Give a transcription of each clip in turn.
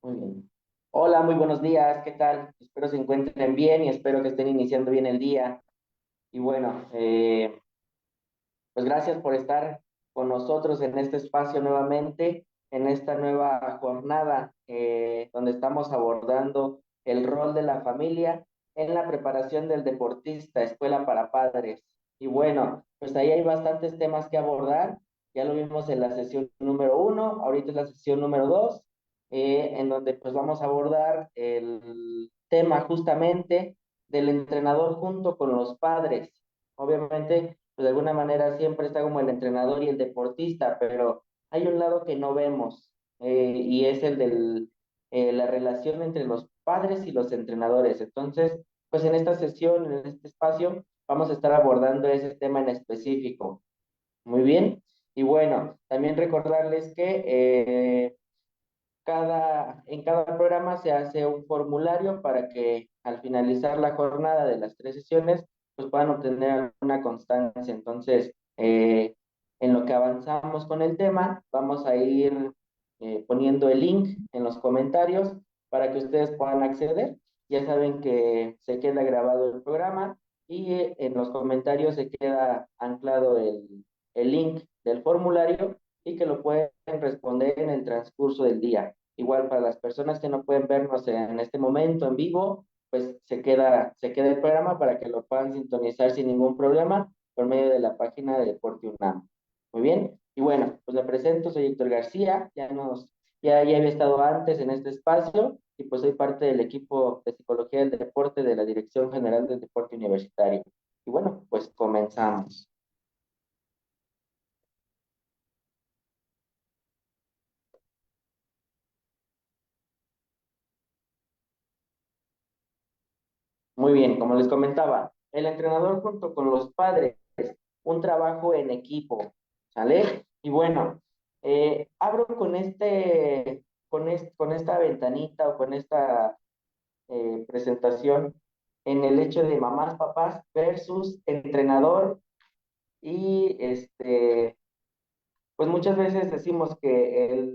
Muy bien. Hola, muy buenos días, ¿qué tal? Espero se encuentren bien y espero que estén iniciando bien el día. Y bueno, pues gracias por estar con nosotros en este espacio nuevamente, en esta nueva jornada donde estamos abordando el rol de la familia en la preparación del deportista, escuela para padres. Y bueno, pues ahí hay bastantes temas que abordar. Ya lo vimos en la sesión número uno, ahorita es la sesión número dos, en donde pues vamos a abordar el tema justamente del entrenador junto con los padres. Obviamente pues de alguna manera siempre está como el entrenador y el deportista, pero hay un lado que no vemos y es el de la relación entre los padres y los entrenadores. Entonces, pues en esta sesión, en este espacio, vamos a estar abordando ese tema en específico. Muy bien. Y bueno, también recordarles que en cada programa se hace un formulario para que al finalizar la jornada de las tres sesiones, pues puedan obtener alguna constancia. Entonces, en lo que avanzamos con el tema, vamos a ir poniendo el link en los comentarios para que ustedes puedan acceder. Ya saben que se queda grabado el programa y en los comentarios se queda anclado el link del formulario y que lo pueden responder en el transcurso del día. Igual para las personas que no pueden vernos en este momento en vivo, pues se queda el programa para que lo puedan sintonizar sin ningún problema por medio de la página de Deporte UNAM. Muy bien. Y bueno, pues le presento, soy Héctor García, ya había estado antes en este espacio y pues soy parte del equipo de Psicología del Deporte de la Dirección General del Deporte Universitario. Y bueno, pues comenzamos. Muy bien, como les comentaba, el entrenador junto con los padres, un trabajo en equipo, ¿sale? Y bueno, abro con esta ventanita o con esta presentación en el hecho de mamás, papás versus entrenador y pues muchas veces decimos que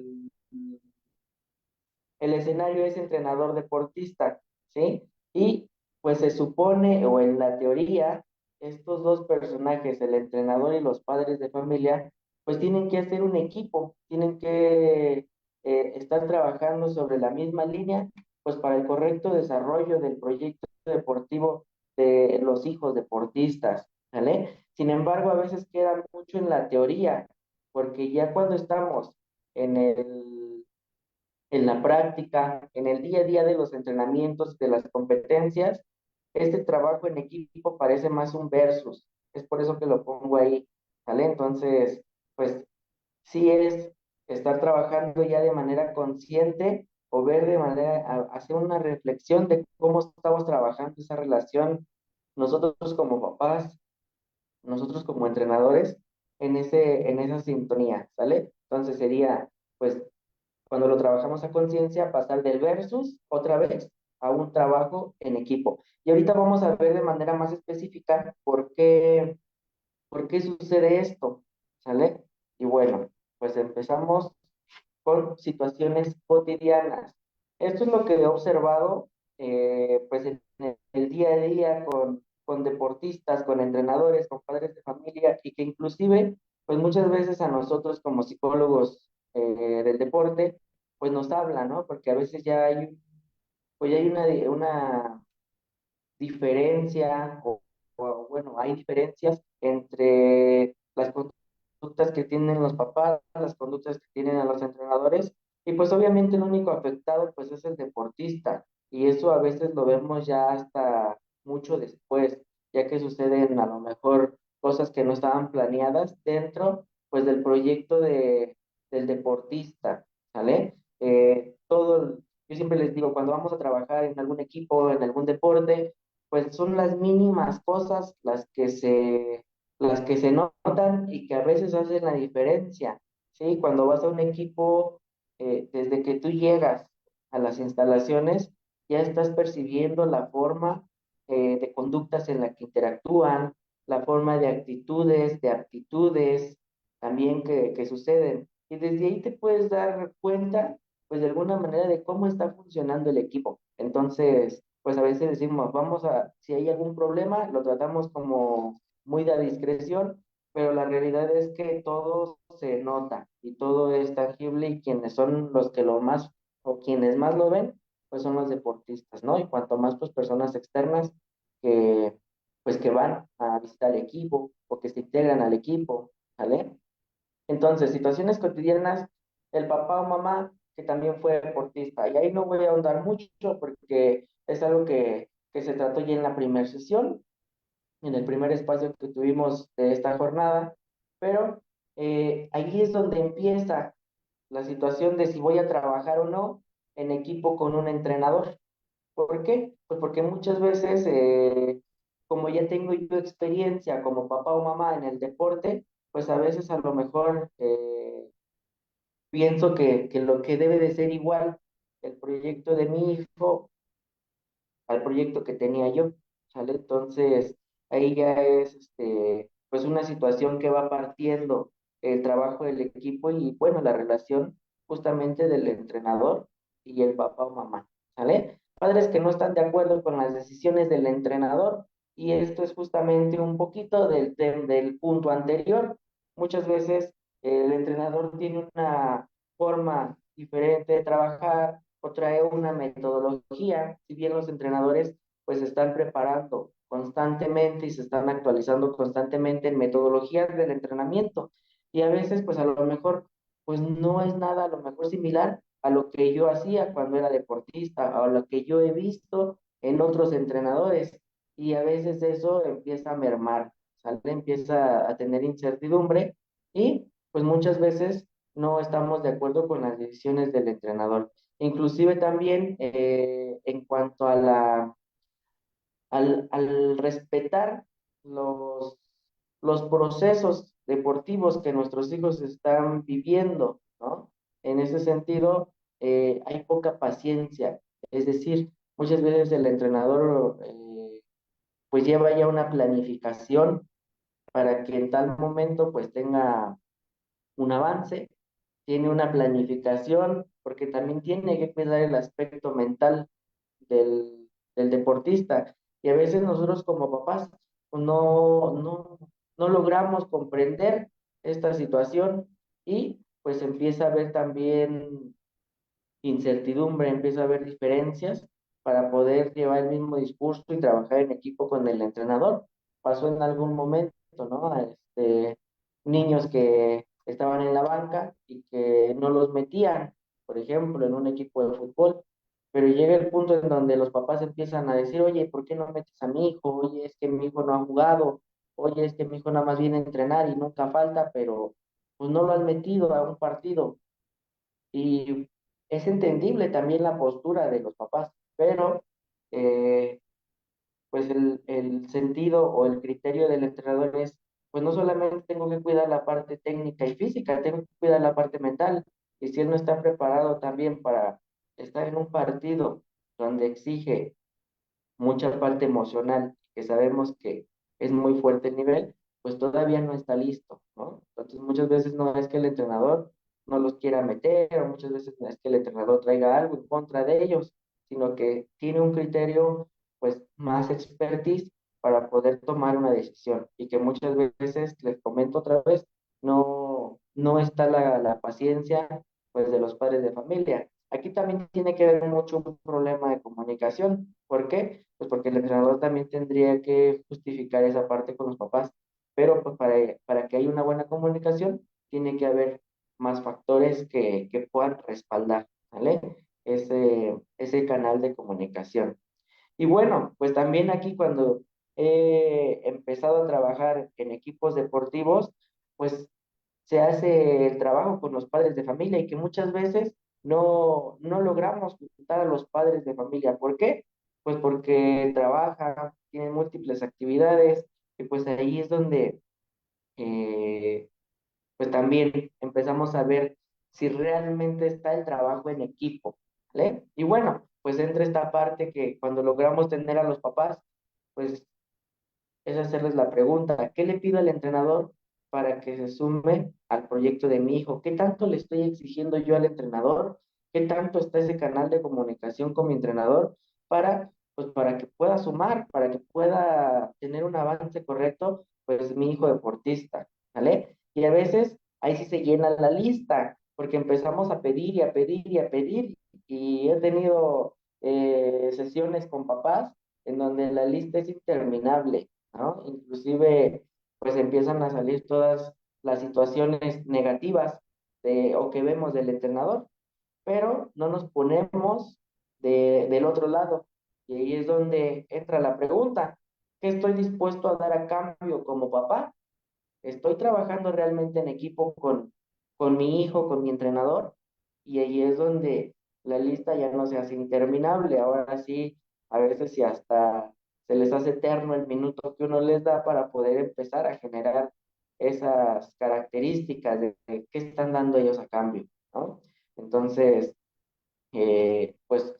el escenario es entrenador deportista, ¿sí? Y pues se supone, o en la teoría, estos dos personajes, el entrenador y los padres de familia, pues tienen que hacer un equipo, tienen que estar trabajando sobre la misma línea, pues para el correcto desarrollo del proyecto deportivo de los hijos deportistas, ¿vale? Sin embargo, a veces queda mucho en la teoría, porque ya cuando estamos en en la práctica, en el día a día de los entrenamientos, de las competencias, este trabajo en equipo parece más un versus. Es por eso que lo pongo ahí, ¿vale? Entonces, pues sí es estar trabajando ya de manera consciente o ver de manera, hacer una reflexión de cómo estamos trabajando esa relación nosotros como papás, nosotros como entrenadores, en esa sintonía, ¿sale? Entonces sería, pues, cuando lo trabajamos a conciencia, pasar del versus otra vez a un trabajo en equipo. Y ahorita vamos a ver de manera más específica por qué sucede esto, ¿sale? Y bueno, pues empezamos con situaciones cotidianas. Esto es lo que he observado, pues en el día a día con deportistas, con entrenadores, con padres de familia y que inclusive, pues muchas veces a nosotros como psicólogos del deporte, pues nos hablan, ¿no? Porque a veces pues ya hay una diferencia o, bueno, hay diferencias entre las conductas que tienen los papás, las conductas que tienen a los entrenadores, y pues obviamente el único afectado pues es el deportista, y eso a veces lo vemos ya hasta mucho después, ya que suceden a lo mejor cosas que no estaban planeadas dentro pues del proyecto del deportista, ¿sale? Yo siempre les digo, cuando vamos a trabajar en algún equipo, en algún deporte, pues son las mínimas cosas las que se notan y que a veces hacen la diferencia, ¿sí? Cuando vas a un equipo, desde que tú llegas a las instalaciones, ya estás percibiendo la forma de conductas en la que interactúan, la forma de actitudes, de aptitudes también que suceden. Y desde ahí te puedes dar cuenta, pues de alguna manera de cómo está funcionando el equipo. Entonces, pues a veces decimos, vamos a, si hay algún problema, lo tratamos como muy de discreción, pero la realidad es que todo se nota y todo es tangible y quienes son los que lo más o quienes más lo ven, pues son los deportistas, ¿no? Y cuanto más pues personas externas que pues que van a visitar el equipo o que se integran al equipo, ¿vale? Entonces, situaciones cotidianas, el papá o mamá que también fue deportista. Y ahí no voy a ahondar mucho porque es algo que se trató ya en la primera sesión, en el primer espacio que tuvimos de esta jornada, pero ahí es donde empieza la situación de si voy a trabajar o no en equipo con un entrenador. ¿Por qué? Pues porque muchas veces, como ya tengo yo experiencia como papá o mamá en el deporte, pues a veces a lo mejor pienso que lo que debe de ser igual el proyecto de mi hijo al proyecto que tenía yo, ¿sale? Entonces, ahí ya es, pues una situación que va partiendo el trabajo del equipo y, bueno, la relación justamente del entrenador y el papá o mamá, ¿sale? Padres que no están de acuerdo con las decisiones del entrenador y esto es justamente un poquito del punto anterior. Muchas veces el entrenador tiene una forma diferente de trabajar o trae una metodología, si bien los entrenadores pues se están preparando constantemente y se están actualizando constantemente en metodologías del entrenamiento y a veces pues a lo mejor pues no es nada a lo mejor similar a lo que yo hacía cuando era deportista o a lo que yo he visto en otros entrenadores y a veces eso empieza a mermar, ¿sale? Empieza a tener incertidumbre y pues muchas veces no estamos de acuerdo con las decisiones del entrenador. Inclusive también en cuanto a al respetar los, los procesos deportivos que nuestros hijos están viviendo, ¿no? En ese sentido, hay poca paciencia. Es decir, muchas veces el entrenador pues lleva ya una planificación para que en tal momento pues tenga un avance, tiene una planificación, porque también tiene que cuidar el aspecto mental del deportista. Y a veces nosotros como papás pues no logramos comprender esta situación y pues empieza a haber también incertidumbre, empieza a haber diferencias para poder llevar el mismo discurso y trabajar en equipo con el entrenador. Pasó en algún momento, ¿no? Niños que estaban en la banca y que no los metían, por ejemplo, en un equipo de fútbol, pero llega el punto en donde los papás empiezan a decir, oye, ¿por qué no metes a mi hijo? Oye, es que mi hijo no ha jugado, oye, es que mi hijo nada más viene a entrenar y nunca falta, pero pues no lo han metido a un partido. Y es entendible también la postura de los papás, pero eh, pues el sentido o el criterio del entrenador es, pues no solamente tengo que cuidar la parte técnica y física, tengo que cuidar la parte mental. Y si él no está preparado también para estar en un partido donde exige mucha parte emocional, que sabemos que es muy fuerte el nivel, pues todavía no está listo, ¿no? Entonces muchas veces no es que el entrenador no los quiera meter, o muchas veces no es que el entrenador traiga algo en contra de ellos, sino que tiene un criterio, pues, más expertise para poder tomar una decisión y que muchas veces, les comento otra vez, no está la paciencia, pues, de los padres de familia. Aquí también tiene que haber mucho un problema de comunicación. ¿Por qué? Pues porque el entrenador también tendría que justificar esa parte con los papás. Pero pues para que haya una buena comunicación, tiene que haber más factores que puedan respaldar, ¿vale? Ese canal de comunicación. Y bueno, pues también aquí cuando he empezado a trabajar en equipos deportivos, pues se hace el trabajo con los padres de familia y que muchas veces no logramos juntar a los padres de familia. ¿Por qué? Pues porque trabajan, tienen múltiples actividades y pues ahí es donde eh, pues también empezamos a ver si realmente está el trabajo en equipo, ¿vale? Y bueno, pues entra esta parte que cuando logramos tener a los papás, pues es hacerles la pregunta, ¿qué le pido al entrenador para que se sume al proyecto de mi hijo? ¿Qué tanto le estoy exigiendo yo al entrenador qué tanto está ese canal de comunicación con mi entrenador para, pues para que pueda sumar, para que pueda tener un avance correcto, pues mi hijo deportista, ¿vale? Y a veces ahí sí se llena la lista, porque empezamos a pedir y a pedir y a pedir, y he tenido sesiones con papás en donde la lista es interminable, ¿no? Inclusive, pues empiezan a salir todas las situaciones negativas o que vemos del entrenador, pero no nos ponemos del otro lado. Y ahí es donde entra la pregunta, ¿qué estoy dispuesto a dar a cambio como papá? ¿Estoy trabajando realmente en equipo con mi hijo, con mi entrenador? Y ahí es donde la lista ya no se hace interminable. Ahora sí, a veces si hasta se les hace eterno el minuto que uno les da para poder empezar a generar esas características de qué están dando ellos a cambio, ¿no? Entonces, pues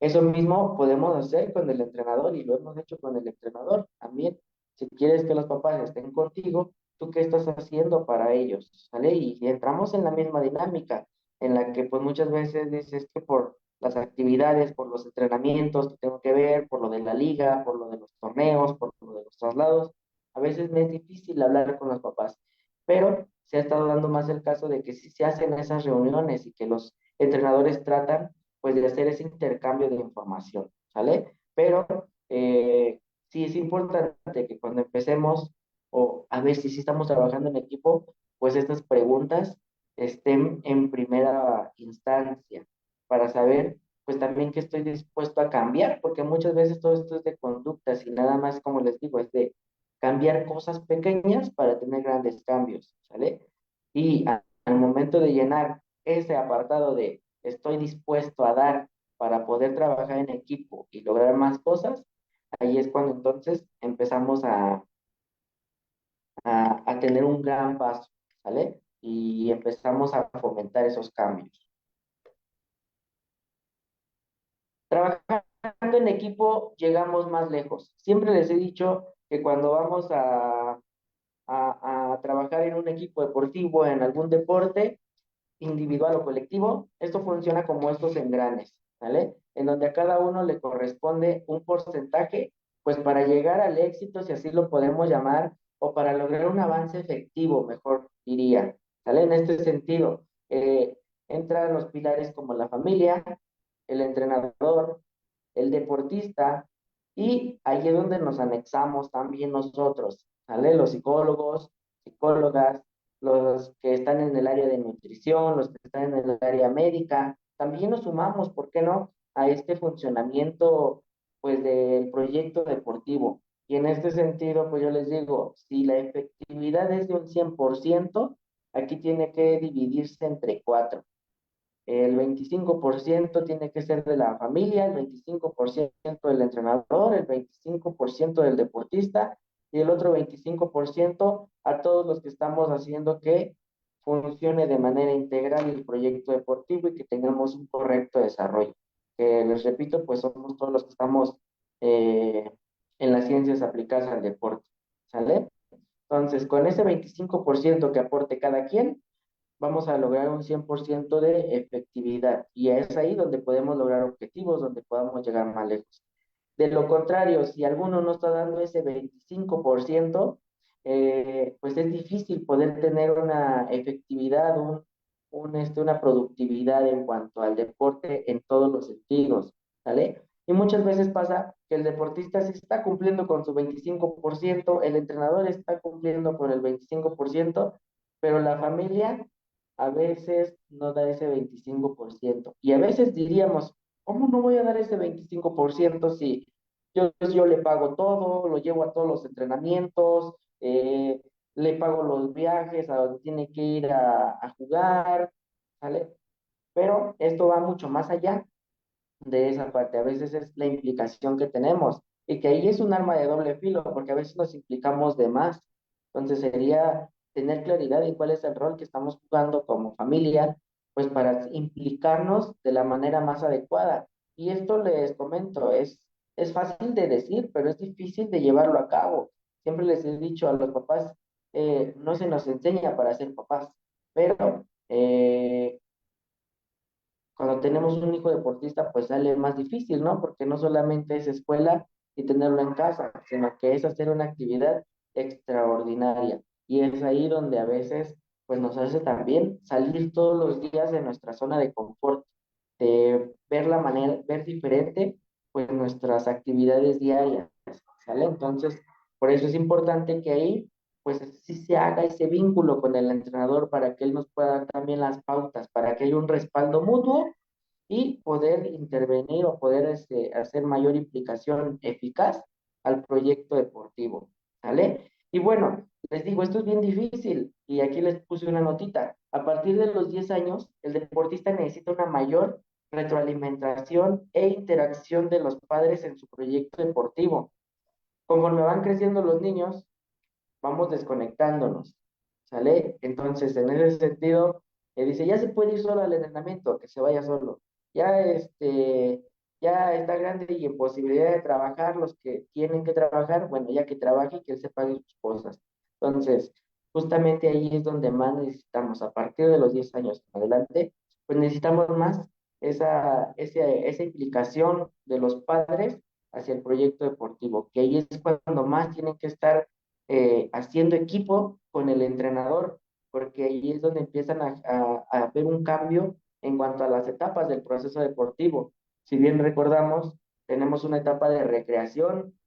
eso mismo podemos hacer con el entrenador y lo hemos hecho con el entrenador también. Si quieres que los papás estén contigo, ¿tú qué estás haciendo para ellos? ¿Sale? Y entramos en la misma dinámica en la que pues muchas veces dices que por las actividades, por los entrenamientos que tengo que ver, por lo de la liga, por lo de los torneos, por lo de los traslados, a veces me es difícil hablar con los papás, pero se ha estado dando más el caso de que si se hacen esas reuniones y que los entrenadores tratan pues de hacer ese intercambio de información, ¿sale? Pero sí es importante que cuando empecemos, o a ver si estamos trabajando en equipo, pues estas preguntas estén en primera instancia para saber pues también que estoy dispuesto a cambiar, porque muchas veces todo esto es de conductas y nada más, como les digo, es de cambiar cosas pequeñas para tener grandes cambios, ¿sale? Y al momento de llenar ese apartado de estoy dispuesto a dar para poder trabajar en equipo y lograr más cosas, ahí es cuando entonces empezamos a tener un gran paso, ¿sale? Y empezamos a fomentar esos cambios. Trabajando en equipo llegamos más lejos. Siempre les he dicho que cuando vamos a trabajar en un equipo deportivo, en algún deporte, individual o colectivo, esto funciona como estos engranes, ¿vale? En donde a cada uno le corresponde un porcentaje, pues para llegar al éxito, si así lo podemos llamar, o para lograr un avance efectivo, mejor diría, ¿vale? En este sentido, entran los pilares como la familia, el entrenador, el deportista, y ahí es donde nos anexamos también nosotros, ¿vale? Los psicólogos, psicólogas, los que están en el área de nutrición, los que están en el área médica, también nos sumamos, ¿por qué no?, a este funcionamiento, pues, del proyecto deportivo. Y en este sentido, pues yo les digo, si la efectividad es de un 100%, aquí tiene que dividirse entre cuatro. El 25% tiene que ser de la familia, el 25% del entrenador, el 25% del deportista y el otro 25% a todos los que estamos haciendo que funcione de manera integral el proyecto deportivo y que tengamos un correcto desarrollo. Que les repito, pues somos todos los que estamos eh, en las ciencias aplicadas al deporte. ¿Sale? Entonces, con ese 25% que aporte cada quien, vamos a lograr un 100% de efectividad. Y es ahí donde podemos lograr objetivos, donde podamos llegar más lejos. De lo contrario, si alguno no está dando ese 25%, pues es difícil poder tener una efectividad, una productividad en cuanto al deporte en todos los sentidos, ¿vale? Y muchas veces pasa que el deportista sí está cumpliendo con su 25%, el entrenador está cumpliendo con el 25%, pero la familia a veces no da ese 25%. Y a veces diríamos, ¿cómo no voy a dar ese 25% si yo le pago todo, lo llevo a todos los entrenamientos, le pago los viajes a donde tiene que ir a jugar, ¿sale? Pero esto va mucho más allá de esa parte. A veces es la implicación que tenemos y que ahí es un arma de doble filo porque a veces nos implicamos de más. Entonces sería tener claridad en cuál es el rol que estamos jugando como familia, pues para implicarnos de la manera más adecuada. Y esto les comento, es fácil de decir, pero es difícil de llevarlo a cabo. Siempre les he dicho a los papás, no se nos enseña para ser papás, pero cuando tenemos un hijo deportista, pues sale más difícil, ¿no? Porque no solamente es escuela y tenerlo en casa, sino que es hacer una actividad extraordinaria. Y es ahí donde a veces, pues nos hace también salir todos los días de nuestra zona de confort, de ver la manera, ver diferente, pues nuestras actividades diarias, ¿sale? Entonces, por eso es importante que ahí, pues sí se haga ese vínculo con el entrenador para que él nos pueda dar también las pautas, para que haya un respaldo mutuo y poder intervenir o poder hacer mayor implicación eficaz al proyecto deportivo, ¿sale? Y bueno, les digo, esto es bien difícil y aquí les puse una notita. A partir de los 10 años, el deportista necesita una mayor retroalimentación e interacción de los padres en su proyecto deportivo. Conforme van creciendo los niños, vamos desconectándonos, ¿sale? Entonces, en ese sentido, dice, ya se puede ir solo al entrenamiento, que se vaya solo. Ya, ya está grande y en posibilidad de trabajar, los que tienen que trabajar, bueno, ya que trabaje y que él se pague sus cosas. Entonces, justamente ahí es donde más necesitamos, a partir de los 10 años en adelante, pues necesitamos más esa implicación de los padres hacia el proyecto deportivo, que ahí es cuando más tienen que estar haciendo equipo con el entrenador, porque ahí es donde empiezan a ver un cambio en cuanto a las etapas del proceso deportivo. Si bien recordamos, tenemos una etapa de recreación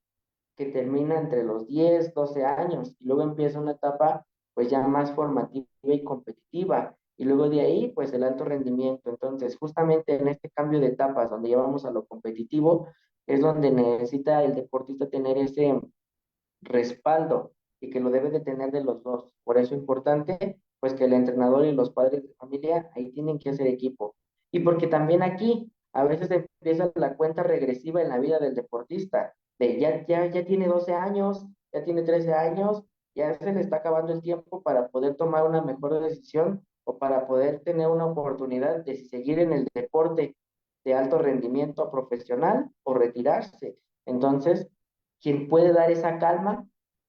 que termina entre los 10 12 años y luego empieza una etapa pues ya más formativa y competitiva y luego de ahí pues el alto rendimiento. Entonces, justamente en este cambio de etapas donde llevamos a lo competitivo es donde necesita el deportista tener ese respaldo y que lo debe de tener de los dos. Por eso es importante, pues que el entrenador y los padres de familia ahí tienen que hacer equipo. Y porque también aquí a veces empieza la cuenta regresiva en la vida del deportista, de ya tiene 12 años, ya tiene 13 años, ya se le está acabando el tiempo para poder tomar una mejor decisión o para poder tener una oportunidad de seguir en el deporte de alto rendimiento profesional o retirarse. Entonces, quien puede dar esa calma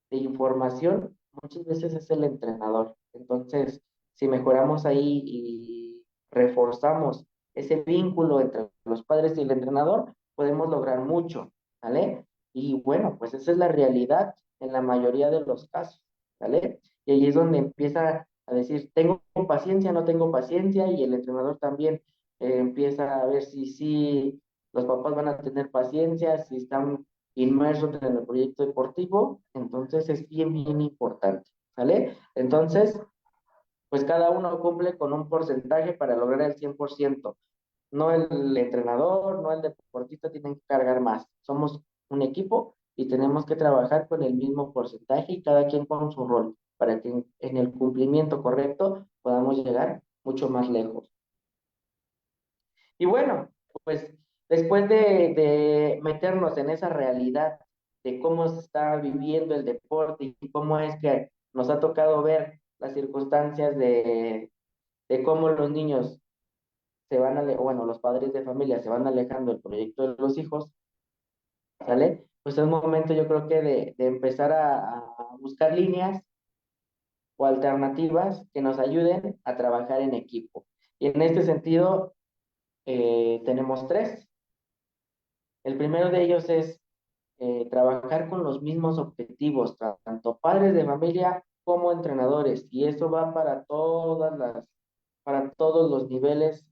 de información muchas veces es el entrenador. Entonces, si mejoramos ahí y reforzamos ese vínculo entre los padres y el entrenador, podemos lograr mucho, ¿vale? Y bueno, pues esa es la realidad en la mayoría de los casos, ¿vale? Y ahí es donde empieza a decir, tengo paciencia, no tengo paciencia, y el entrenador también empieza a ver si sí los papás van a tener paciencia, si están inmersos en el proyecto deportivo, entonces es bien, bien importante, ¿sale? Entonces, pues cada uno cumple con un porcentaje para lograr el 100%. No el entrenador, no el deportista tienen que cargar más. Somos un equipo y tenemos que trabajar con el mismo porcentaje y cada quien con su rol para que en el cumplimiento correcto podamos llegar mucho más lejos. Y bueno, pues después de meternos en esa realidad de cómo se está viviendo el deporte y cómo es que nos ha tocado ver las circunstancias de cómo los niños bueno, los padres de familia se van alejando del proyecto de los hijos, ¿sale? Pues es momento yo creo que de empezar a buscar líneas o alternativas que nos ayuden a trabajar en equipo. Y en este sentido, tenemos tres. El primero de ellos es trabajar con los mismos objetivos, tanto padres de familia como entrenadores, y eso va para todos los niveles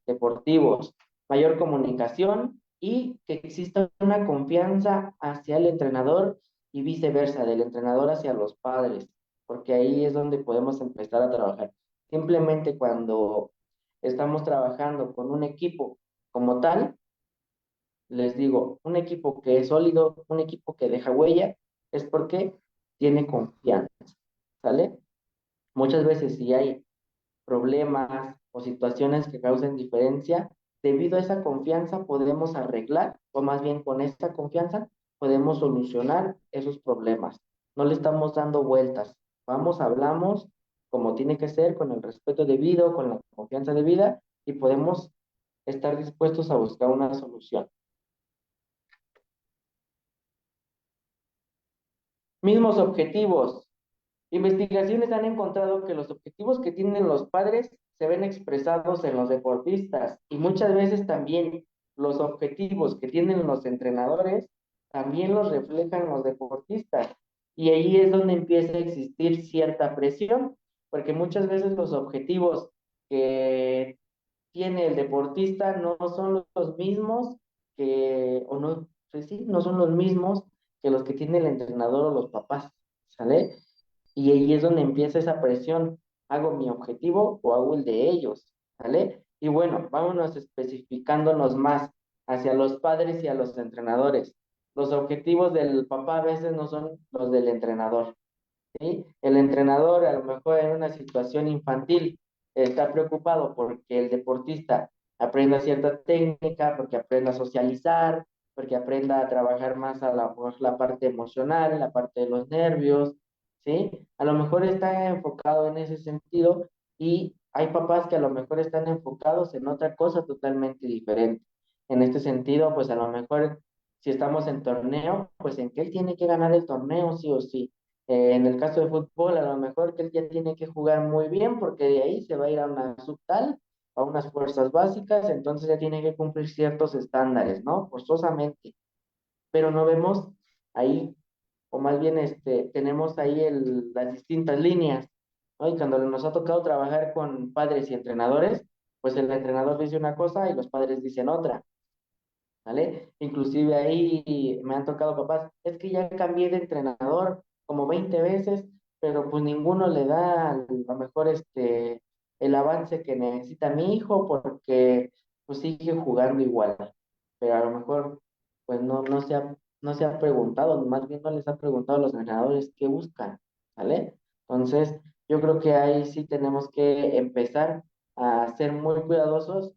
deportivos, mayor comunicación y que exista una confianza hacia el entrenador y viceversa, del entrenador hacia los padres, porque ahí es donde podemos empezar a trabajar. Simplemente cuando estamos trabajando con un equipo como tal, les digo, un equipo que es sólido, un equipo que deja huella, es porque tiene confianza, ¿sale? Muchas veces si hay problemas o situaciones que causen diferencia, debido a esa confianza podemos arreglar, o más bien con esa confianza podemos solucionar esos problemas. No le estamos dando vueltas, vamos, hablamos como tiene que ser, con el respeto debido, con la confianza debida, y podemos estar dispuestos a buscar una solución. Mismos objetivos. Investigaciones han encontrado que los objetivos que tienen los padres se ven expresados en los deportistas y muchas veces también los objetivos que tienen los entrenadores también los reflejan los deportistas. Y ahí es donde empieza a existir cierta presión, porque muchas veces los objetivos que tiene el deportista no son los mismos que, o no, pues sí, no son los mismos que los que tiene el entrenador o los papás, ¿sale? Y ahí es donde empieza esa presión. ¿Hago mi objetivo o hago el de ellos? ¿Sale? Y bueno, vámonos especificándonos más hacia los padres y a los entrenadores. Los objetivos del papá a veces no son los del entrenador. ¿Sí? El entrenador a lo mejor en una situación infantil está preocupado porque el deportista aprenda cierta técnica, porque aprenda a socializar, porque aprenda a trabajar más a la parte emocional, la parte de los nervios, ¿sí? A lo mejor está enfocado en ese sentido y hay papás que a lo mejor están enfocados en otra cosa totalmente diferente. En este sentido, pues a lo mejor si estamos en torneo, pues en que él tiene que ganar el torneo sí o sí. En el caso de fútbol, a lo mejor que él ya tiene que jugar muy bien porque de ahí se va a ir a una subtal, a unas fuerzas básicas, entonces ya tiene que cumplir ciertos estándares, ¿no? Forzosamente. Pero no vemos ahí, o más bien tenemos ahí las distintas líneas, ¿no? Y cuando nos ha tocado trabajar con padres y entrenadores, pues el entrenador dice una cosa y los padres dicen otra. ¿Vale? Inclusive ahí me han tocado papás, es que ya cambié de entrenador como 20 veces, pero pues ninguno le da a lo mejor el avance que necesita mi hijo porque pues sigue jugando igual, pero a lo mejor pues no se ha preguntado, más bien no les ha preguntado a los entrenadores qué buscan, ¿vale? Entonces, yo creo que ahí sí tenemos que empezar a ser muy cuidadosos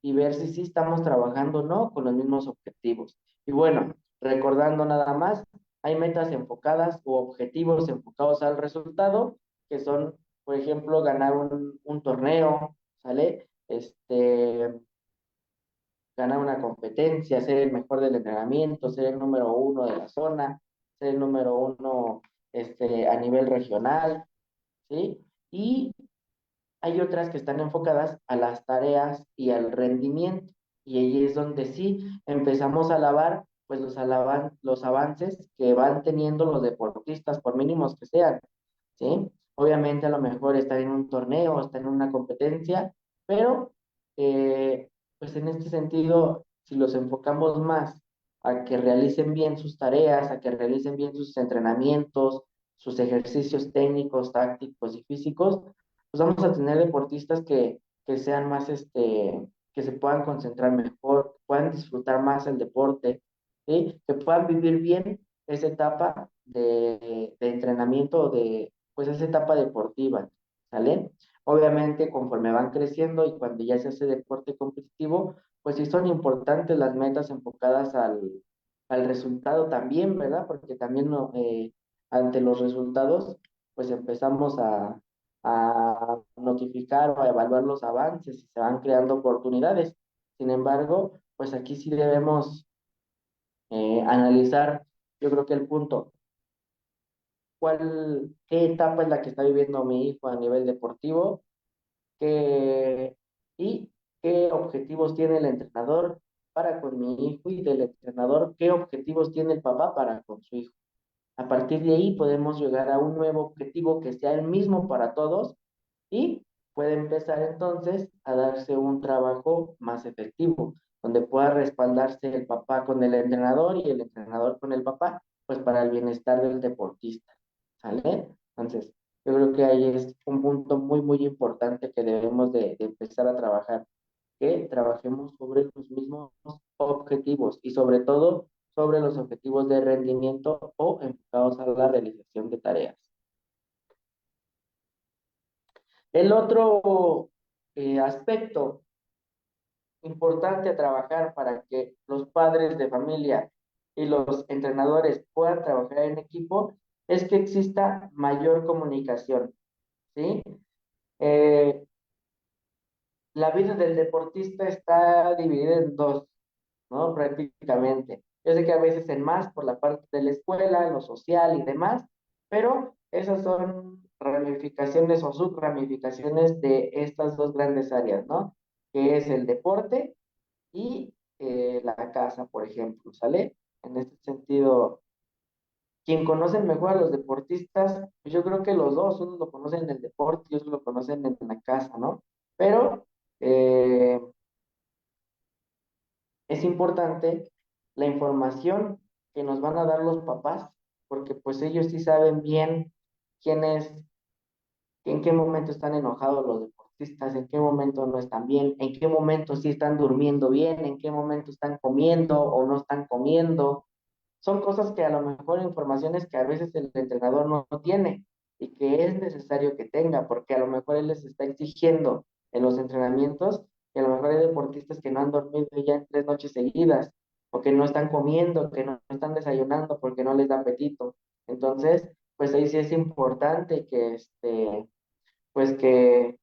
y ver si sí estamos trabajando o no con los mismos objetivos. Y bueno, recordando nada más, hay metas enfocadas o objetivos enfocados al resultado, que son, por ejemplo, ganar un torneo, ¿sale? Ganar una competencia, ser el mejor del entrenamiento, ser el número uno de la zona, ser el número uno a nivel regional, ¿sí? Y hay otras que están enfocadas a las tareas y al rendimiento. Y ahí es donde sí empezamos a alabar pues los avances que van teniendo los deportistas, por mínimos que sean, ¿sí? Obviamente a lo mejor estar en un torneo, estar en una competencia, pero pues en este sentido, si los enfocamos más a que realicen bien sus tareas, a que realicen bien sus entrenamientos, sus ejercicios técnicos, tácticos y físicos, pues vamos a tener deportistas que sean más, que se puedan concentrar mejor, que puedan disfrutar más el deporte, ¿sí? Que puedan vivir bien esa etapa de entrenamiento o de, pues esa etapa deportiva, ¿sale? Obviamente, conforme van creciendo y cuando ya se hace deporte competitivo, pues sí son importantes las metas enfocadas al resultado también, ¿verdad? Porque también no, ante los resultados, pues empezamos a notificar o a evaluar los avances y se van creando oportunidades. Sin embargo, pues aquí sí debemos analizar, yo creo que el punto, qué etapa es la que está viviendo mi hijo a nivel deportivo, qué, y qué objetivos tiene el entrenador para con mi hijo y del entrenador, qué objetivos tiene el papá para con su hijo. A partir de ahí podemos llegar a un nuevo objetivo que sea el mismo para todos y puede empezar entonces a darse un trabajo más efectivo, donde pueda respaldarse el papá con el entrenador y el entrenador con el papá, pues para el bienestar del deportista, ¿sale? Entonces, yo creo que ahí es un punto muy, muy importante que debemos de empezar a trabajar, que trabajemos sobre los mismos objetivos y sobre todo sobre los objetivos de rendimiento o enfocados a la realización de tareas. El otro aspecto importante a trabajar para que los padres de familia y los entrenadores puedan trabajar en equipo es que exista mayor comunicación, ¿sí? Eh, la vida del deportista está dividida en dos, ¿no? Prácticamente. Yo sé que a veces en más por la parte de la escuela, lo social y demás, pero esas son ramificaciones o subramificaciones de estas dos grandes áreas, ¿no? Que es el deporte y la casa, por ejemplo, ¿sale? En este sentido, quien conoce mejor a los deportistas, pues yo creo que los dos, unos lo conocen en el deporte y otros lo conocen en la casa, ¿no? Pero eh, es importante la información que nos van a dar los papás, porque pues ellos sí saben bien quién es, en qué momento están enojados los deportistas, en qué momento no están bien, en qué momento sí están durmiendo bien, en qué momento están comiendo o no están comiendo. Son cosas que a lo mejor informaciones que a veces el entrenador no tiene y que es necesario que tenga, porque a lo mejor él les está exigiendo en los entrenamientos que a lo mejor hay deportistas que no han dormido ya en 3 noches seguidas o que no están comiendo, que no están desayunando porque no les da apetito. Entonces, pues ahí sí es importante que pues que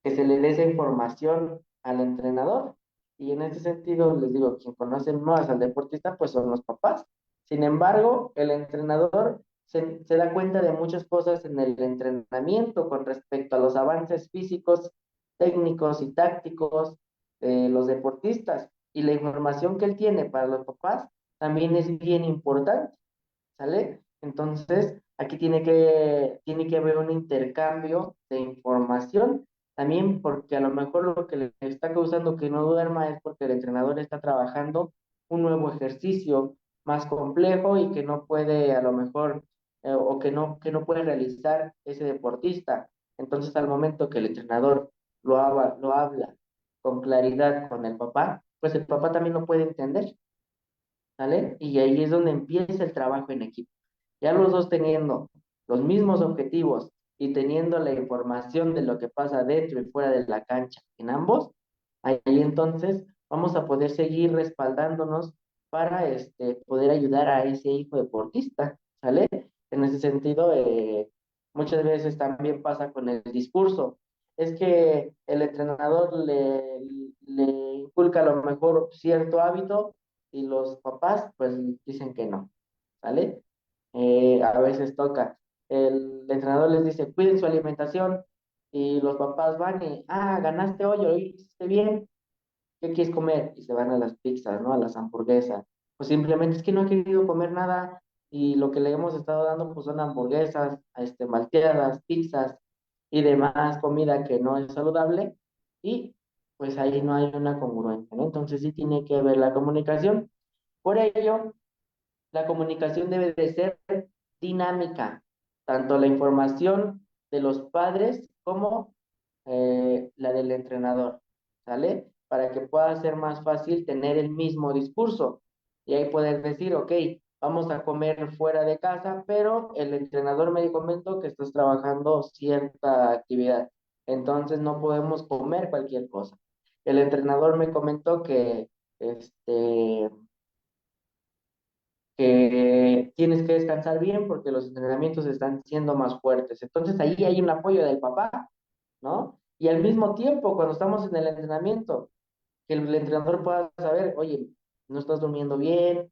se le dé esa información al entrenador. Y en ese sentido, les digo, quien conoce más al deportista, pues son los papás. Sin embargo, el entrenador se da cuenta de muchas cosas en el entrenamiento con respecto a los avances físicos, técnicos y tácticos de los deportistas. Y la información que él tiene para los papás también es bien importante. ¿Sale? Entonces, aquí tiene que haber un intercambio de información, también porque a lo mejor lo que le está causando que no duerma es porque el entrenador está trabajando un nuevo ejercicio más complejo y que no puede a lo mejor, o que no puede realizar ese deportista. Entonces, al momento que el entrenador lo habla con claridad con el papá, pues el papá también lo puede entender. ¿Sale? Y ahí es donde empieza el trabajo en equipo. Ya los dos teniendo los mismos objetivos y teniendo la información de lo que pasa dentro y fuera de la cancha en ambos, ahí entonces vamos a poder seguir respaldándonos para poder ayudar a ese hijo deportista, ¿sale? En ese sentido, muchas veces también pasa con el discurso. Es que el entrenador le inculca a lo mejor cierto hábito y los papás pues dicen que no, ¿sale? A veces toca. El entrenador les dice, cuiden su alimentación y los papás van y, ganaste hoy, hoy hiciste bien, ¿qué quieres comer? Y se van a las pizzas, ¿no? A las hamburguesas. Pues simplemente es que no he querido comer nada y lo que le hemos estado dando pues son hamburguesas, malteadas, pizzas y demás comida que no es saludable y pues ahí no hay una congruencia, ¿no? Entonces sí tiene que haber la comunicación. Por ello, la comunicación debe de ser dinámica, tanto la información de los padres como la del entrenador, ¿sale? Para que pueda ser más fácil tener el mismo discurso y ahí poder decir, ok, vamos a comer fuera de casa, pero el entrenador me comentó que estás trabajando cierta actividad, entonces no podemos comer cualquier cosa. El entrenador me comentó este, que tienes que descansar bien porque los entrenamientos están siendo más fuertes. Entonces ahí hay un apoyo del papá, ¿no? Y al mismo tiempo, cuando estamos en el entrenamiento, que el entrenador pueda saber, oye, no estás durmiendo bien,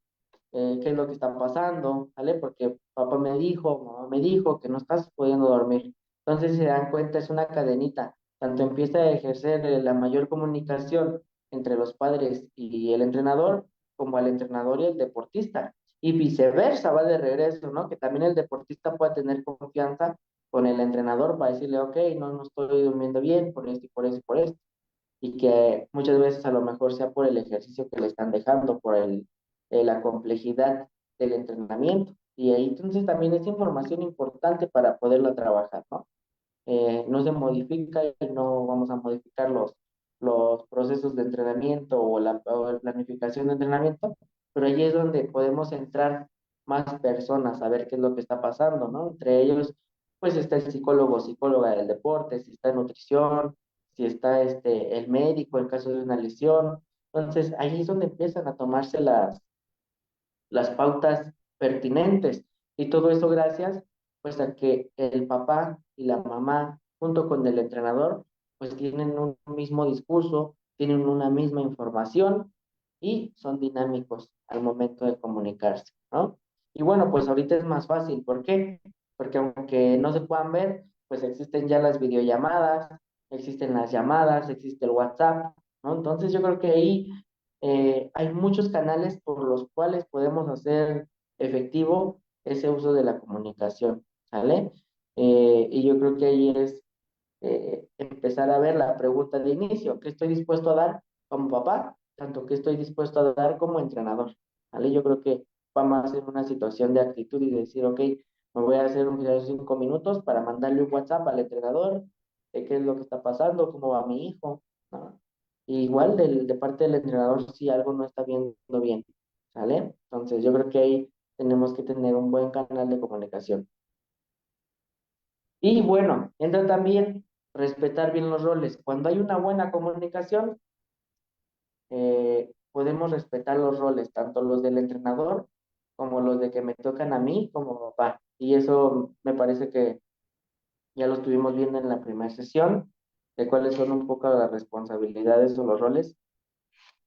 qué es lo que está pasando, ¿vale? Porque papá me dijo, mamá me dijo que no estás pudiendo dormir. Entonces, si se dan cuenta, es una cadenita. Tanto empieza a ejercer la mayor comunicación entre los padres y el entrenador, como el entrenador y el deportista. Y viceversa, va de regreso, ¿no? Que también el deportista pueda tener confianza con el entrenador para decirle, ok, no estoy durmiendo bien por esto y por eso y por esto y que muchas veces a lo mejor sea por el ejercicio que le están dejando, por la complejidad del entrenamiento. Y ahí entonces también es información importante para poderla trabajar, ¿no? No se modifica y no vamos a modificar los procesos de entrenamiento o la planificación de entrenamiento, pero ahí es donde podemos entrar más personas a ver qué es lo que está pasando, ¿no? Entre ellos, pues está el psicólogo, psicóloga del deporte, si está en nutrición, si está el médico en caso de una lesión. Entonces, ahí es donde empiezan a tomarse las pautas pertinentes. Y todo eso gracias pues a que el papá y la mamá junto con el entrenador pues tienen un mismo discurso, tienen una misma información y son dinámicos al momento de comunicarse, ¿no? Y bueno, pues ahorita es más fácil. ¿Por qué? Porque aunque no se puedan ver, pues existen ya las videollamadas, existen las llamadas, existe el WhatsApp, ¿no? Entonces yo creo que ahí hay muchos canales por los cuales podemos hacer efectivo ese uso de la comunicación, ¿sale? Y yo creo que ahí es empezar a ver la pregunta de inicio, ¿qué estoy dispuesto a dar como papá? Tanto que estoy dispuesto a dar como entrenador, ¿vale? Yo creo que va más en una situación de actitud y decir, ok, me voy a hacer un video de 5 minutos para mandarle un WhatsApp al entrenador de qué es lo que está pasando, cómo va mi hijo, ¿no? Y igual de parte del entrenador si algo no está viendo bien, ¿sale? Entonces yo creo que ahí tenemos que tener un buen canal de comunicación. Y bueno, entra también respetar bien los roles. Cuando hay una buena comunicación, podemos respetar los roles, tanto los del entrenador como los de que me tocan a mí como papá. Y eso me parece que ya lo estuvimos viendo en la primera sesión, de cuáles son un poco las responsabilidades o los roles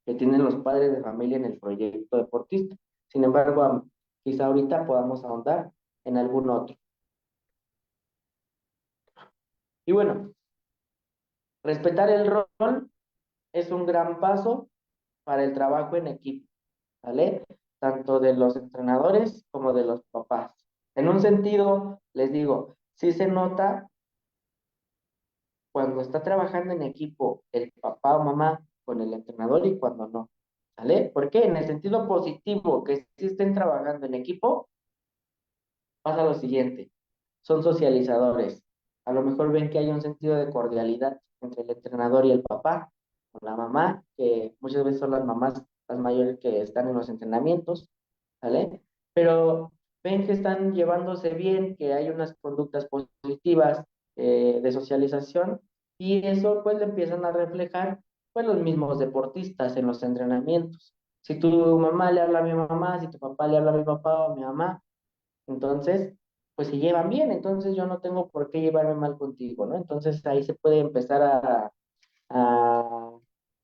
que tienen los padres de familia en el proyecto deportista. Sin embargo, quizá ahorita podamos ahondar en algún otro. Y bueno, respetar el rol es un gran paso para el trabajo en equipo, ¿vale? Tanto de los entrenadores como de los papás. En un sentido, les digo, sí se nota cuando está trabajando en equipo el papá o mamá con el entrenador y cuando no, ¿vale? Porque en el sentido positivo, que sí estén trabajando en equipo, pasa lo siguiente, son socializadores. A lo mejor ven que hay un sentido de cordialidad entre el entrenador y el papá, o la mamá, que muchas veces son las mamás las mayores que están en los entrenamientos, ¿vale? Pero ven que están llevándose bien, que hay unas conductas positivas de socialización y eso pues le empiezan a reflejar pues los mismos deportistas en los entrenamientos. Si tu mamá le habla a mi mamá, si tu papá le habla a mi papá o a mi mamá, entonces pues se llevan bien, entonces yo no tengo por qué llevarme mal contigo, ¿no? Entonces ahí se puede empezar a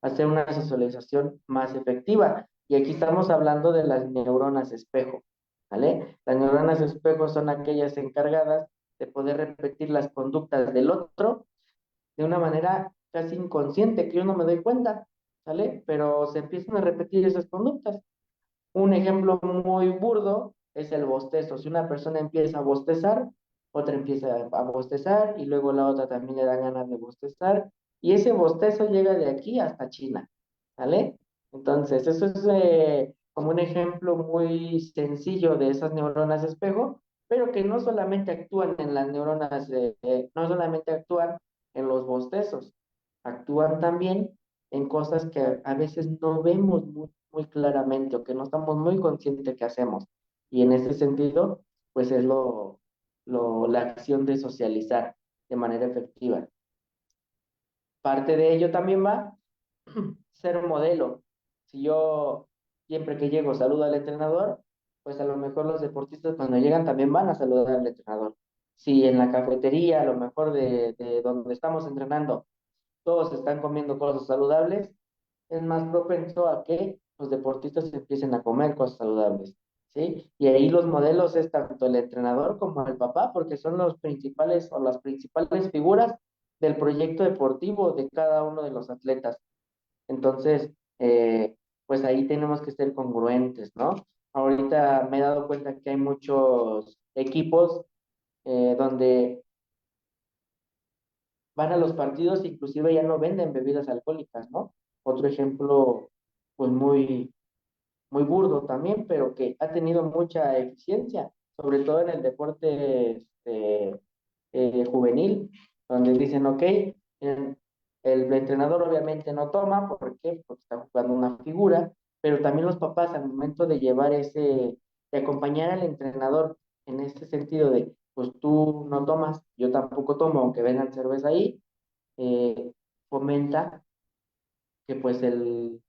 hacer una socialización más efectiva. Y aquí estamos hablando de las neuronas espejo, ¿vale? Las neuronas espejo son aquellas encargadas de poder repetir las conductas del otro de una manera casi inconsciente, que yo no me doy cuenta, ¿vale? Pero se empiezan a repetir esas conductas. Un ejemplo muy burdo es el bostezo. Si una persona empieza a bostezar, otra empieza a bostezar y luego la otra también le da ganas de bostezar. Y ese bostezo llega de aquí hasta China, ¿vale? Entonces, eso es como un ejemplo muy sencillo de esas neuronas espejo, pero que no solamente actúan en las neuronas, no solamente actúan en los bostezos, actúan también en cosas que a veces no vemos muy claramente o que no estamos muy conscientes que hacemos. Y en ese sentido, pues es la acción de socializar de manera efectiva. Parte de ello también va ser un modelo. Si yo siempre que llego saludo al entrenador, pues a lo mejor los deportistas cuando llegan también van a saludar al entrenador. Si en la cafetería, a lo mejor de donde estamos entrenando, todos están comiendo cosas saludables, es más propenso a que los deportistas empiecen a comer cosas saludables, ¿sí? Y ahí los modelos es tanto el entrenador como el papá, porque son los principales o las principales figuras del proyecto deportivo de cada uno de los atletas. Entonces, pues ahí tenemos que ser congruentes, ¿no? Ahorita me he dado cuenta que hay muchos equipos donde van a los partidos, inclusive ya no venden bebidas alcohólicas, ¿no? Otro ejemplo, pues muy burdo también, pero que ha tenido mucha eficiencia, sobre todo en el deporte juvenil, donde dicen, ok, el entrenador obviamente no toma, ¿por qué? Porque está jugando una figura, pero también los papás al momento de llevar de acompañar al entrenador en este sentido de, pues tú no tomas, yo tampoco tomo, aunque vendan cerveza ahí, eh, fomenta que pues el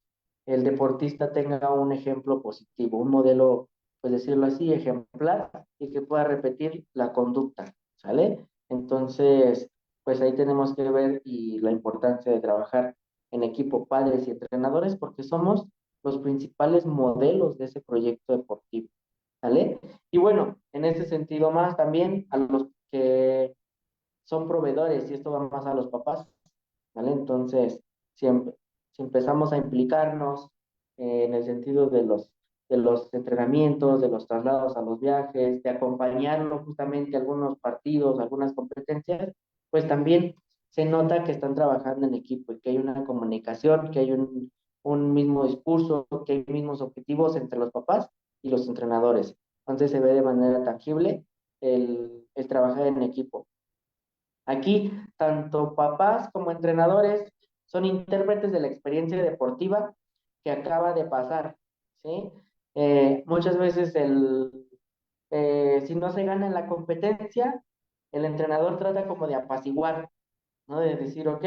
deportista tenga un ejemplo positivo, un modelo, pues decirlo así, ejemplar y que pueda repetir la conducta, ¿sale? Entonces, pues ahí tenemos que ver y la importancia de trabajar en equipo padres y entrenadores porque somos los principales modelos de ese proyecto deportivo, ¿sale? Y bueno, en ese sentido más también a los que son proveedores y esto va más a los papás, ¿vale? Entonces, si, si empezamos a implicarnos en el sentido de los entrenamientos, de los traslados a los viajes, de acompañarlo justamente a algunos partidos, algunas competencias, pues también se nota que están trabajando en equipo y que hay una comunicación, que hay un mismo discurso, que hay mismos objetivos entre los papás y los entrenadores. Entonces se ve de manera tangible el trabajar en equipo. Aquí, tanto papás como entrenadores son intérpretes de la experiencia deportiva que acaba de pasar, ¿sí? Muchas veces si no se gana en la competencia, el entrenador trata como de apaciguar, ¿no? De decir, ok,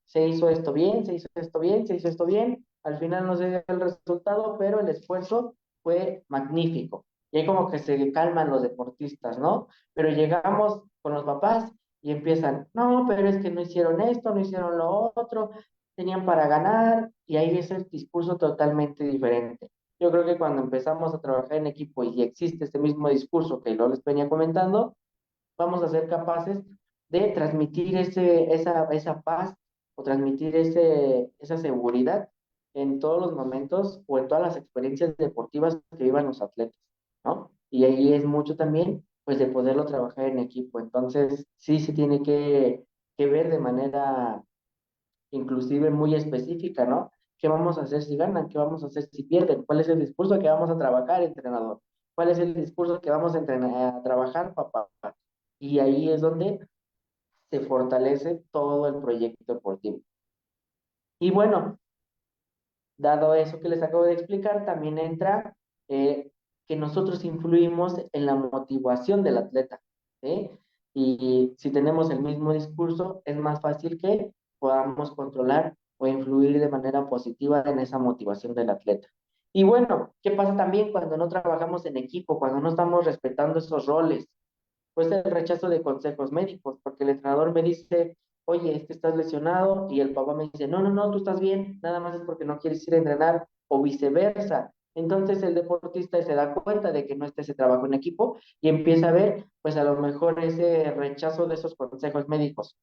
se hizo esto bien, se hizo esto bien, se hizo esto bien, al final no se dio el resultado, pero el esfuerzo fue magnífico. Y ahí como que se calman los deportistas, ¿no? Pero llegamos con los papás y empiezan, no, pero es que no hicieron esto, no hicieron lo otro, tenían para ganar, y ahí es el discurso totalmente diferente. Yo creo que cuando empezamos a trabajar en equipo y existe este mismo discurso que yo les venía comentando, vamos a ser capaces de transmitir esa paz o transmitir esa seguridad en todos los momentos o en todas las experiencias deportivas que vivan los atletas, ¿no? Y ahí es mucho también, pues, de poderlo trabajar en equipo. Entonces, sí se tiene que ver de manera inclusive muy específica, ¿no? ¿Qué vamos a hacer si ganan? ¿Qué vamos a hacer si pierden? ¿Cuál es el discurso que vamos a trabajar, entrenador? ¿Cuál es el discurso que vamos a, a trabajar, papá? Y ahí es donde se fortalece todo el proyecto deportivo. Y bueno, dado eso que les acabo de explicar, también entra que nosotros influimos en la motivación del atleta, ¿sí? Y si tenemos el mismo discurso, es más fácil que podamos controlar o influir de manera positiva en esa motivación del atleta. Y bueno, ¿qué pasa también cuando no trabajamos en equipo, cuando no estamos respetando esos roles? Pues el rechazo de consejos médicos, porque el entrenador me dice, oye, es que estás lesionado, y el papá me dice, no, no, no, tú estás bien, nada más es porque no quieres ir a entrenar, o viceversa. Entonces el deportista se da cuenta de que no está ese trabajo en equipo y empieza a ver, pues a lo mejor ese rechazo de esos consejos médicos.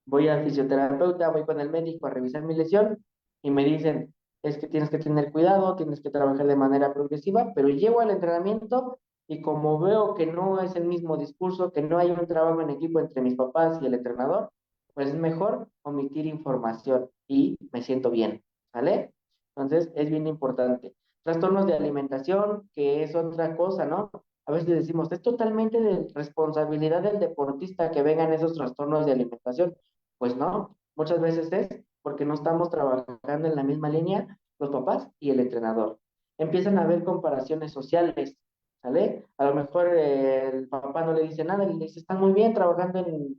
Voy al fisioterapeuta, voy con el médico a revisar mi lesión y me dicen, es que tienes que tener cuidado, tienes que trabajar de manera progresiva, pero llego al entrenamiento y como veo que no es el mismo discurso, que no hay un trabajo en equipo entre mis papás y el entrenador, pues es mejor omitir información y me siento bien, ¿vale? Entonces es bien importante. Trastornos de alimentación, que es otra cosa, ¿no? A veces decimos, es totalmente de responsabilidad del deportista que vengan esos trastornos de alimentación. Pues no, muchas veces es porque no estamos trabajando en la misma línea los papás y el entrenador. Empiezan a haber comparaciones sociales, ¿sale? A lo mejor el papá no le dice nada, le dice, están muy bien trabajando en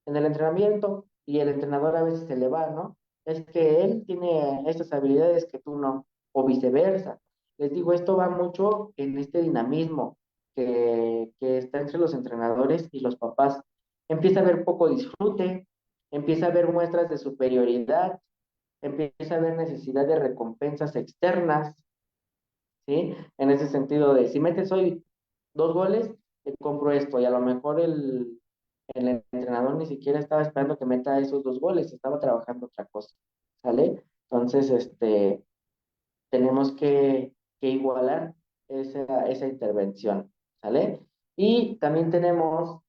el entrenamiento, y el entrenador a veces se le va, ¿no? Es que él tiene estas habilidades que tú no, o viceversa. Les digo, esto va mucho en este dinamismo que está entre los entrenadores y los papás. Empieza a haber poco disfrute, empieza a haber muestras de superioridad, empieza a haber necesidad de recompensas externas, ¿sí? En ese sentido de, si metes hoy 2 goles, te compro esto, y a lo mejor el entrenador ni siquiera estaba esperando que meta esos 2 goles, estaba trabajando otra cosa, ¿sale? Entonces, tenemos que igualar esa intervención, ¿sale? Y también tenemos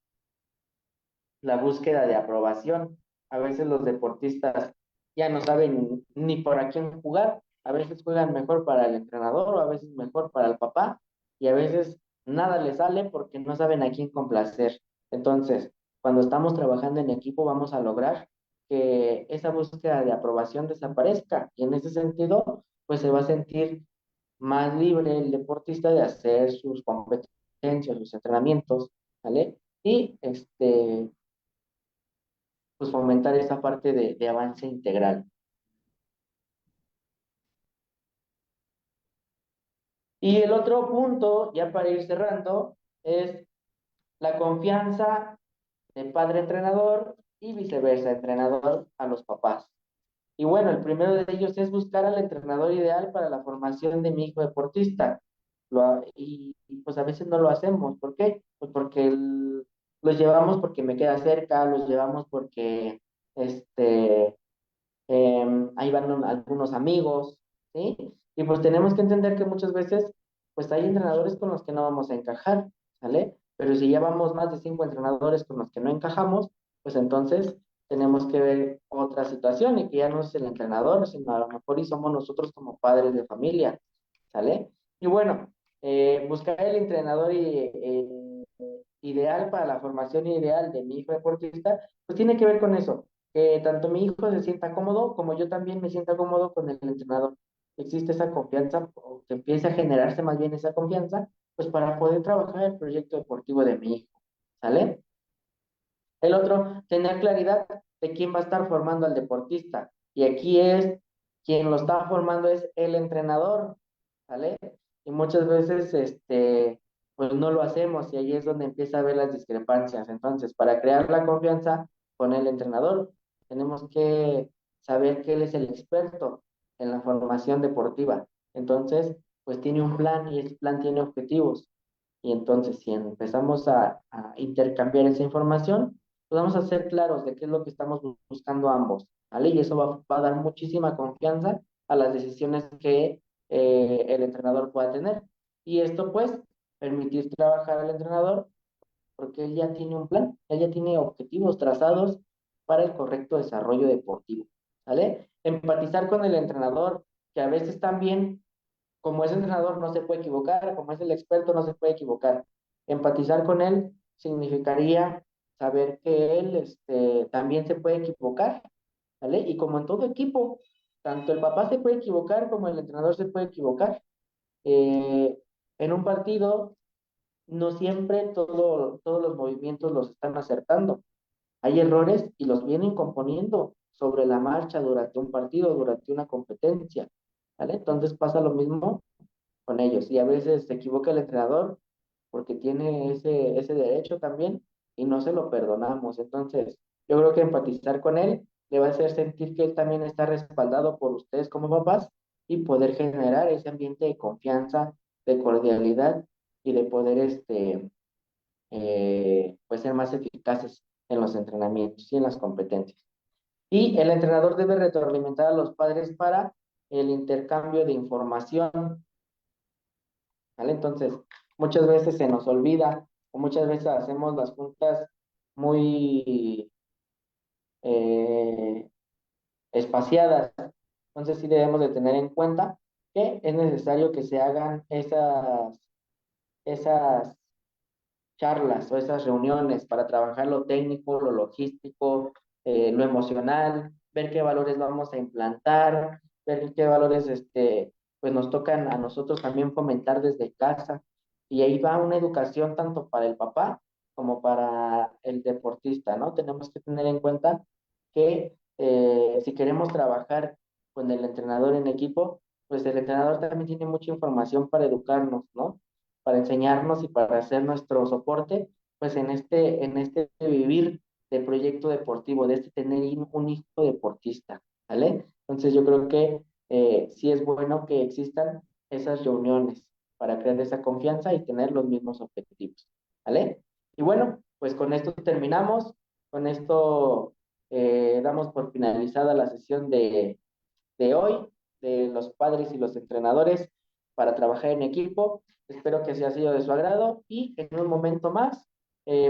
la búsqueda de aprobación. A veces los deportistas ya no saben ni para quién jugar, a veces juegan mejor para el entrenador o a veces mejor para el papá, y a veces nada les sale porque no saben a quién complacer. Entonces, cuando estamos trabajando en equipo vamos a lograr que esa búsqueda de aprobación desaparezca, y en ese sentido, pues se va a sentir más libre el deportista de hacer sus competencias, sus entrenamientos, ¿vale? Y pues fomentar esa parte de avance integral. Y el otro punto, ya para ir cerrando, es la confianza de padre entrenador y viceversa, entrenador a los papás. Y bueno, el primero de ellos es buscar al entrenador ideal para la formación de mi hijo deportista. Y pues a veces no lo hacemos. ¿Por qué? Pues porque los llevamos porque me queda cerca, los llevamos porque este, ahí van algunos amigos, ¿sí? Y pues tenemos que entender que muchas veces, pues hay entrenadores con los que no vamos a encajar, ¿sale? Pero si ya vamos más de 5 entrenadores con los que no encajamos, pues entonces tenemos que ver otra situación y que ya no es el entrenador, sino a lo mejor y somos nosotros como padres de familia, ¿sale? Y bueno, buscar el entrenador ideal para la formación ideal de mi hijo deportista, pues tiene que ver con eso, que tanto mi hijo se sienta cómodo como yo también me sienta cómodo con el entrenador. Existe esa confianza, o que empiece a generarse más bien esa confianza, pues para poder trabajar el proyecto deportivo de mi hijo, ¿sale? El otro, tener claridad de quién va a estar formando al deportista. Y aquí es, quien lo está formando es el entrenador, ¿vale? Y muchas veces, pues no lo hacemos y ahí es donde empieza a ver las discrepancias. Entonces, para crear la confianza con el entrenador, tenemos que saber que él es el experto en la formación deportiva. Entonces, pues tiene un plan y ese plan tiene objetivos. Y entonces, si empezamos a intercambiar esa información, pues vamos a ser claros de qué es lo que estamos buscando ambos, ¿vale? Y eso va a dar muchísima confianza a las decisiones que el entrenador pueda tener. Y esto, pues, permitir trabajar al entrenador porque él ya tiene un plan, él ya tiene objetivos trazados para el correcto desarrollo deportivo, ¿vale? Empatizar con el entrenador, que a veces también como es entrenador no se puede equivocar, como es el experto no se puede equivocar. Empatizar con él significaría saber que él también se puede equivocar, ¿vale? Y como en todo equipo, tanto el papá se puede equivocar como el entrenador se puede equivocar. Eh, en un partido, no siempre todos los movimientos los están acertando. Hay errores y los vienen componiendo sobre la marcha durante un partido, durante una competencia, ¿vale? Entonces pasa lo mismo con ellos. Y a veces se equivoca el entrenador porque tiene ese derecho también y no se lo perdonamos. Entonces, yo creo que empatizar con él le va a hacer sentir que él también está respaldado por ustedes como papás y poder generar ese ambiente de confianza, de cordialidad y de poder, pues ser más eficaces en los entrenamientos y en las competencias. Y el entrenador debe retroalimentar a los padres para el intercambio de información, ¿vale? Entonces, muchas veces se nos olvida o muchas veces hacemos las juntas muy eh, espaciadas. Entonces, sí debemos de tener en cuenta que es necesario que se hagan esas charlas o esas reuniones para trabajar lo técnico, lo logístico, lo emocional, ver qué valores vamos a implantar, ver qué valores pues nos tocan a nosotros también fomentar desde casa. Y ahí va una educación tanto para el papá como para el deportista, ¿no? Tenemos que tener en cuenta que si queremos trabajar con el entrenador en equipo, pues el entrenador también tiene mucha información para educarnos, ¿no? Para enseñarnos y para hacer nuestro soporte, pues en este vivir de proyecto deportivo, de tener un hijo deportista, ¿vale? Entonces yo creo que sí es bueno que existan esas reuniones para crear esa confianza y tener los mismos objetivos, ¿vale? Y bueno, pues con esto terminamos, con esto damos por finalizada la sesión de hoy, de los padres y los entrenadores para trabajar en equipo. Espero que sea sido de su agrado y en un momento más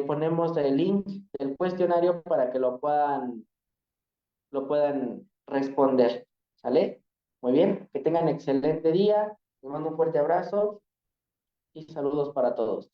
ponemos el link del cuestionario para que lo puedan responder. ¿Sale? Muy bien, que tengan excelente día. Les mando un fuerte abrazo y saludos para todos.